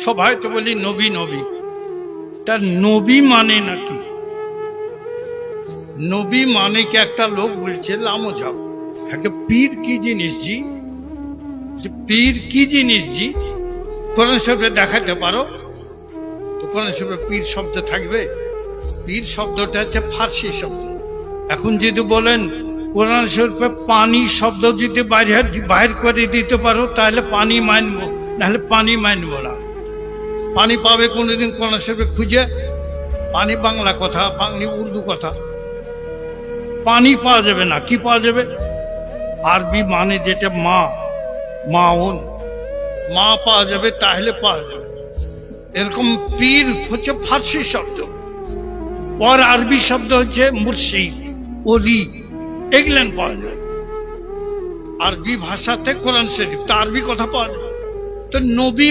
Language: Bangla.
সবাই তো বলি নবী নবী, তার নবী মানে নাকি? নবী মানে কি? একটা লোক বলছে লামো যাও, পীর কি জিনিস জি? পীর কি জিনিস জি? কোরআন শরীফে দেখাতে পারো তো? কোরআন শরীফে পীর শব্দ থাকবে? পীর শব্দটা হচ্ছে ফার্সি শব্দ। এখন যদি বলেন কোরআন শরীফে পানি শব্দ যদি বাইর করে দিতে পারো তাহলে পানি মানবো, নাহলে পানি মানবো না। পানি পাবে কোনোদিন কোরআন শরীফে খুঁজে? পানি বাংলা কথা, বাংলা উর্দু কথা, পানি পাওয়া যাবে না। কি পাওয়া যাবে? আরবি মানে যেটা মা, মাউন, মা পাওয়া যাবে, তাহলে পাওয়া যাবে। এরকম পীর হচ্ছে ফার্সি শব্দ, আর আরবি শব্দ হচ্ছে মুর্শিদ, ওলি, এগুলেন পাওয়া যায় আরবি ভাষাতে। কোরআন শরীফ তো আরবি কথা পাওয়া যাবে। তো নবী